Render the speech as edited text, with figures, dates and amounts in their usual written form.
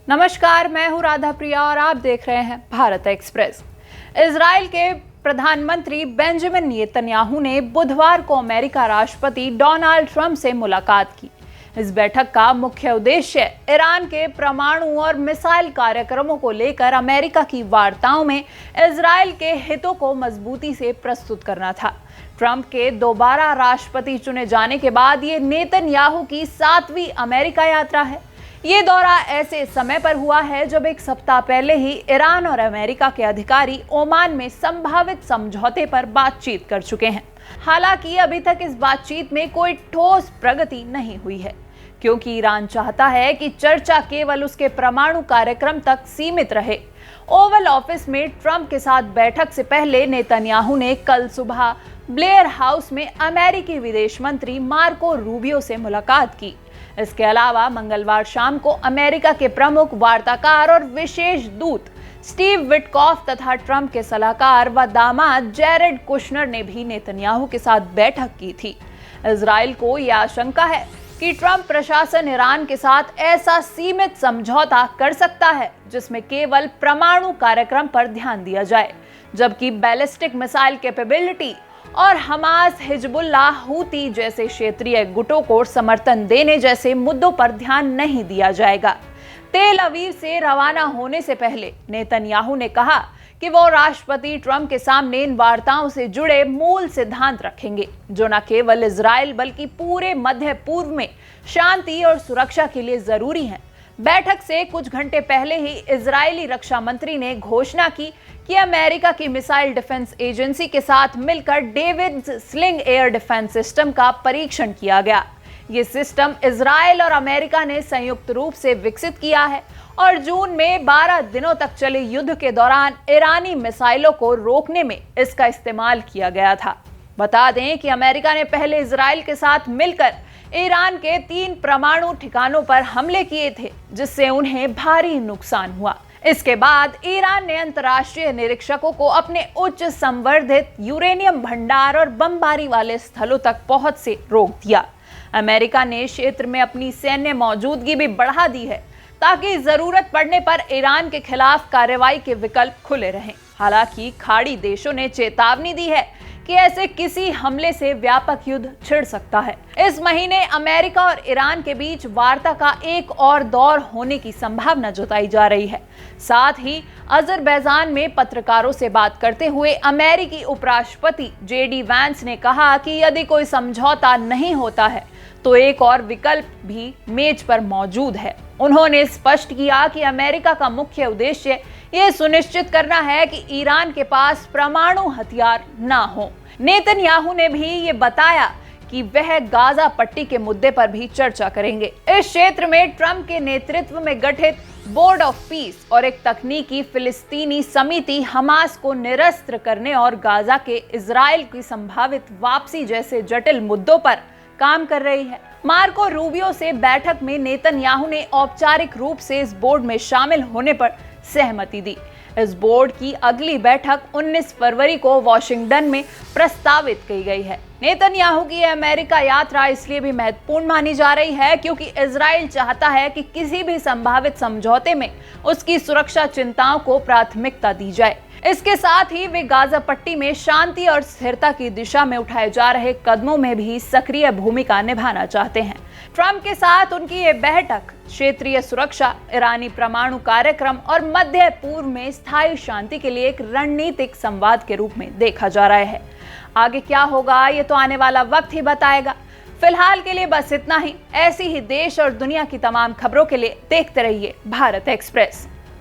नमस्कार, मैं हूं राधा प्रिया और आप देख रहे हैं भारत एक्सप्रेस। इजराइल के प्रधानमंत्री बेंजामिन नेतन्याहू ने बुधवार को अमेरिका राष्ट्रपति डोनाल्ड ट्रंप से मुलाकात की। इस बैठक का मुख्य उद्देश्य ईरान के परमाणु और मिसाइल कार्यक्रमों को लेकर अमेरिका की वार्ताओं में इजराइल के हितों को मजबूती से प्रस्तुत करना था। ट्रंप के दोबारा राष्ट्रपति चुने जाने के बाद ये नेतन्याहू की 7वीं अमेरिका यात्रा है। ये दौरा ऐसे समय पर हुआ है जब एक सप्ताह पहले ही ईरान और अमेरिका के अधिकारी ओमान में संभावित समझौते पर बातचीत कर चुके हैं। हालांकि अभी तक इस बातचीत में कोई ठोस प्रगति नहीं हुई है, क्योंकि ईरान चाहता है कि चर्चा केवल उसके परमाणु कार्यक्रम तक सीमित रहे। ओवल ऑफिस में ट्रंप के साथ बैठक से पहले नेतन्याहू ने कल सुबह ब्लेयर हाउस में अमेरिकी विदेश मंत्री मार्को रूबियो से मुलाकात की। इसके अलावा मंगलवार शाम को अमेरिका के प्रमुख वार्ताकार और विशेष दूत स्टीव विटकॉफ तथा ट्रंप के सलाहकार व दामाद जेरेड कुशनर ने भी नेतन्याहू के साथ बैठक की थी। इजराइल को यह आशंका है कि ट्रंप प्रशासन ईरान के साथ ऐसा सीमित समझौता कर सकता है जिसमें केवल परमाणु कार्यक्रम पर ध्यान दिया जाए, जबकि बैलिस्टिक मिसाइल कैपेबिलिटी और हमास, हिजबुल्लाह, हूती जैसे क्षेत्रीय गुटों को समर्थन देने जैसे मुद्दों पर ध्यान नहीं दिया जाएगा। तेल अवीव से रवाना होने से पहले नेतन्याहू ने कहा कि वो राष्ट्रपति ट्रंप के सामने इन वार्ताओं से जुड़े मूल सिद्धांत रखेंगे, जो न केवल इजराइल बल्कि पूरे मध्य पूर्व में शांति और सुरक्षा के लिए जरूरी हैं। बैठक से कुछ घंटे पहले ही इजरायली रक्षा मंत्री ने घोषणा की कि अमेरिका की मिसाइल डिफेंस एजेंसी के साथ मिलकर David sling air defence system का परीक्षण किया गया। ये सिस्टम इजराइल और अमेरिका ने संयुक्त रूप से विकसित किया है और जून में 12 दिनों तक चले युद्ध के दौरान ईरानी मिसाइलों को रोकने में इसका इस्तेमाल किया गया था। बता दें कि अमेरिका ने पहले इजराइल के साथ मिलकर ईरान के 3 परमाणु ठिकानों पर हमले किए थे, जिससे उन्हें भारी नुकसान हुआ। इसके बाद ईरान ने अंतर्राष्ट्रीय निरीक्षकों को अपने उच्च संवर्धित यूरेनियम भंडार और बमबारी वाले स्थलों तक पहुंच से रोक दिया। अमेरिका ने क्षेत्र में अपनी सैन्य मौजूदगी भी बढ़ा दी है, ताकि जरूरत पड़ने पर ईरान के खिलाफ कार्रवाई के विकल्प खुले रहें। हालांकि खाड़ी देशों ने चेतावनी दी है कि ऐसे किसी हमले से व्यापक युद्ध छिड़ सकता है। इस महीने अमेरिका और ईरान के बीच वार्ता का एक और दौर होने की संभावना जताई जा रही है। साथ ही अजरबैजान में पत्रकारों से बात करते हुए अमेरिकी उपराष्ट्रपति जेडी वैंस ने कहा कि यदि कोई समझौता नहीं होता है तो एक और विकल्प भी मेज पर मौजूद है। उन्होंने स्पष्ट किया कि अमेरिका का मुख्य उद्देश्य ये सुनिश्चित करना है कि ईरान के पास परमाणु हथियार ना हो। नेतन्याहू ने भी ये बताया कि वह गाजा पट्टी के मुद्दे पर भी चर्चा करेंगे। इस क्षेत्र में ट्रंप के नेतृत्व में गठित बोर्ड ऑफ पीस और एक तकनीकी फिलिस्तीनी समिति हमास को निरस्त्र करने और गाजा के इजराइल की संभावित वापसी जैसे जटिल मुद्दों पर काम कर रही है। मार्को रूबियो से बैठक में नेतन्याहू ने औपचारिक रूप से इस बोर्ड में शामिल होने पर सहमति दी। इस बोर्ड की अगली बैठक 19 फरवरी को वॉशिंगटन में प्रस्तावित की गई है। नेतन्याहू की अमेरिका यात्रा इसलिए भी महत्वपूर्ण मानी जा रही है क्योंकि इजराइल चाहता है कि किसी भी संभावित समझौते में उसकी सुरक्षा चिंताओं को प्राथमिकता दी जाए। इसके साथ ही वे गाजा पट्टी में शांति और स्थिरता की दिशा में उठाए जा रहे कदमों में भी सक्रिय भूमिका निभाना चाहते हैं। ट्रंप के साथ उनकी ये बैठक क्षेत्रीय सुरक्षा, ईरानी परमाणु कार्यक्रम और मध्य पूर्व में स्थायी शांति के लिए एक रणनीतिक संवाद के रूप में देखा जा रहा है। आगे क्या होगा ये तो आने वाला वक्त ही बताएगा। फिलहाल के लिए बस इतना ही। ऐसी ही देश और दुनिया की तमाम खबरों के लिए देखते रहिए भारत एक्सप्रेस।